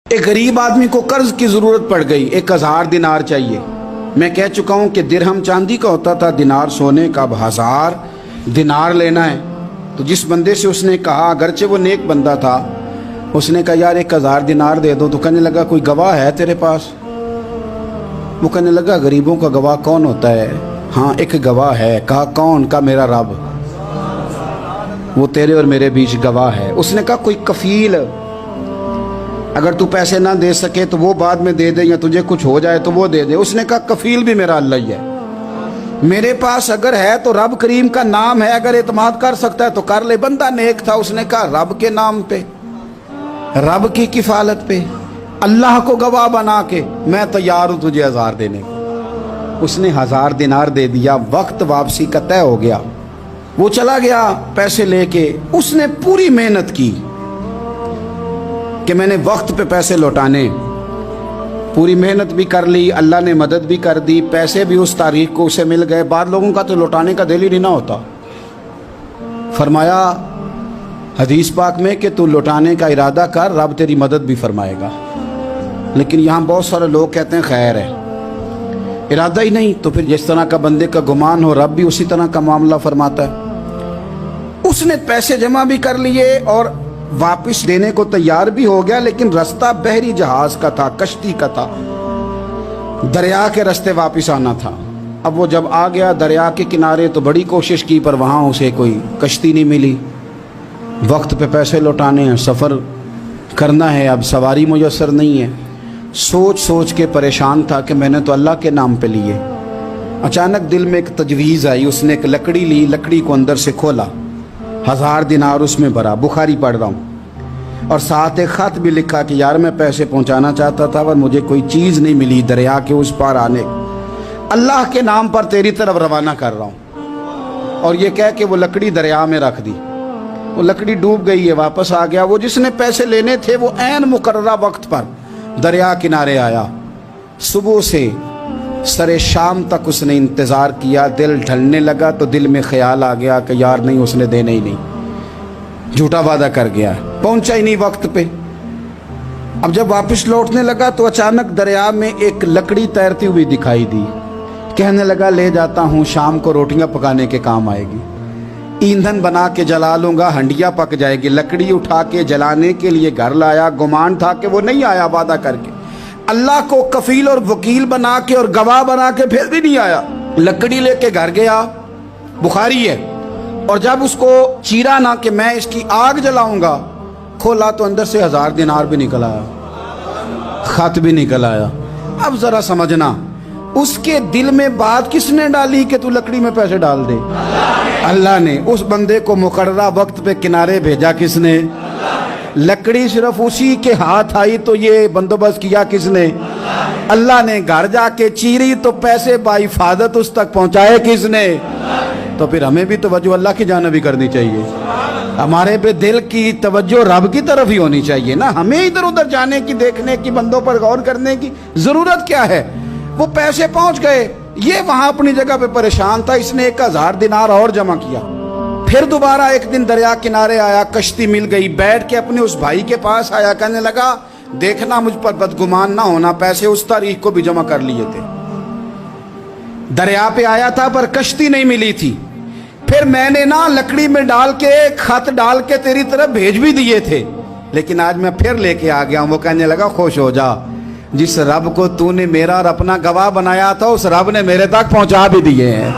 ایک غریب آدمی کو قرض کی ضرورت پڑ گئی، 1000 دینار چاہیے۔ میں کہہ چکا ہوں کہ درہم چاندی کا ہوتا تھا، دینار سونے کا، اب 1000 دینار لینا ہے۔ تو جس بندے سے اس نے کہا، اگرچہ وہ نیک بندہ تھا، اس نے کہا یار 1000 دینار دے دو، تو کہنے لگا کوئی گواہ ہے تیرے پاس؟ وہ کہنے لگا غریبوں کا گواہ کون ہوتا ہے؟ ہاں ایک گواہ ہے۔ کہا کون؟ کہا میرا رب، وہ تیرے اور میرے بیچ گواہ ہے۔ اس نے کہا کوئی کفیل، اگر تو پیسے نہ دے سکے تو وہ بعد میں دے دے، یا تجھے کچھ ہو جائے تو وہ دے دے۔ اس نے کہا کفیل بھی میرا اللہ ہی ہے، میرے پاس اگر ہے تو رب کریم کا نام ہے، اگر اعتماد کر سکتا ہے تو کر لے۔ بندہ نیک تھا، اس نے کہا رب کے نام پہ، رب کی کفالت پہ، اللہ کو گواہ بنا کے میں تیار ہوں تجھے 1000 دینے کو۔ اس نے 1000 دینار دے دیا، وقت واپسی کا طے ہو گیا۔ وہ چلا گیا پیسے لے کے۔ اس نے پوری محنت کی کہ میں نے وقت پہ پیسے لوٹانے، پوری محنت بھی کر لی، اللہ نے مدد بھی کر دی، پیسے بھی اس تاریخ کو اسے مل گئے۔ بعض لوگوں کا تو لوٹانے کا دل ہی نہیں نہ ہوتا۔ فرمایا حدیث پاک میں کہ تو لوٹانے کا ارادہ کر، رب تیری مدد بھی فرمائے گا۔ لیکن یہاں بہت سارے لوگ کہتے ہیں خیر ہے، ارادہ ہی نہیں، تو پھر جس طرح کا بندے کا گمان ہو رب بھی اسی طرح کا معاملہ فرماتا ہے۔ اس نے پیسے جمع بھی کر لیے اور واپس دینے کو تیار بھی ہو گیا، لیکن رستہ بحری جہاز کا تھا، کشتی کا تھا، دریا کے رستے واپس آنا تھا۔ اب وہ جب آ گیا دریا کے کنارے تو بڑی کوشش کی، پر وہاں اسے کوئی کشتی نہیں ملی۔ وقت پہ پیسے لوٹانے ہیں، سفر کرنا ہے، اب سواری میسر نہیں ہے۔ سوچ سوچ کے پریشان تھا کہ میں نے تو اللہ کے نام پہ لیے۔ اچانک دل میں ایک تجویز آئی، اس نے ایک لکڑی لی، لکڑی کو اندر سے کھولا، 1000 دینار اس میں بھرا۔ بخاری پڑھ رہا ہوں، اور ساتھ ایک خط بھی لکھا کہ یار میں پیسے پہنچانا چاہتا تھا پر مجھے کوئی چیز نہیں ملی دریا کے اس پار آنے، اللہ کے نام پر تیری طرف روانہ کر رہا ہوں۔ اور یہ کہہ کہ وہ لکڑی دریا میں رکھ دی۔ وہ لکڑی ڈوب گئی ہے، واپس آ گیا۔ وہ جس نے پیسے لینے تھے وہ عین مقررہ وقت پر دریا کنارے آیا۔ صبح سے سر شام تک اس نے انتظار کیا۔ دل ڈھلنے لگا تو دل میں خیال آ گیا کہ یار نہیں، اس نے دینے ہی نہیں، جھوٹا وعدہ کر گیا، پہنچا ہی نہیں وقت پہ۔ اب جب واپس لوٹنے لگا تو اچانک دریا میں ایک لکڑی تیرتی ہوئی دکھائی دی۔ کہنے لگا لے جاتا ہوں، شام کو روٹیاں پکانے کے کام آئے گی، ایندھن بنا کے جلا لوں گا، ہنڈیا پک جائے گی۔ لکڑی اٹھا کے جلانے کے لیے گھر لایا، گمان تھا کہ وہ نہیں آیا وعدہ کر کے، اللہ کو کفیل اور وکیل بنا کے اور گواہ بنا کے پھر بھی نہیں آیا۔ لکڑی لے کے گھر گیا، بخاری ہے، اور جب اس کو چیرا نہ کہ میں اس کی آگ جلاؤں گا، کھولا تو اندر سے 1000 دینار بھی نکل آیا، خط بھی نکل آیا۔ اب ذرا سمجھنا، اس کے دل میں بات کس نے ڈالی کہ تو لکڑی میں پیسے ڈال دے؟ اللہ نے۔ اس بندے کو مقررہ وقت پہ کنارے بھیجا کس نے؟ لکڑی صرف اسی کے ہاتھ آئی تو یہ بندوبست کیا کس نے؟ اللہ نے۔ گھر جا کے چیری تو پیسے بحفاظت اس تک پہنچائے کس نے؟ تو پھر ہمیں بھی توجہ اللہ کی جانب بھی کرنی چاہیے، ہمارے پہ دل کی توجہ رب کی طرف ہی ہونی چاہیے نا۔ ہمیں ادھر ادھر جانے کی، دیکھنے کی، بندوں پر غور کرنے کی ضرورت کیا ہے؟ وہ پیسے پہنچ گئے، یہ وہاں اپنی جگہ پہ پریشان تھا۔ اس نے 1000 دینار اور جمع کیا۔ پھر دوبارہ ایک دن دریا کنارے آیا، کشتی مل گئی، بیٹھ کے اپنے اس بھائی کے پاس آیا، کہنے لگا دیکھنا مجھ پر بدگمان نہ ہونا، پیسے اس تاریخ کو بھی جمع کر لیے تھے، دریا پہ آیا تھا پر کشتی نہیں ملی تھی، پھر میں نے نا لکڑی میں ڈال کے خط ڈال کے تیری طرف بھیج بھی دیے تھے، لیکن آج میں پھر لے کے آ گیا ہوں۔ وہ کہنے لگا خوش ہو جا، جس رب کو تو نے میرا اور اپنا گواہ بنایا تھا اس رب نے میرے تک پہنچا بھی دیے ہیں۔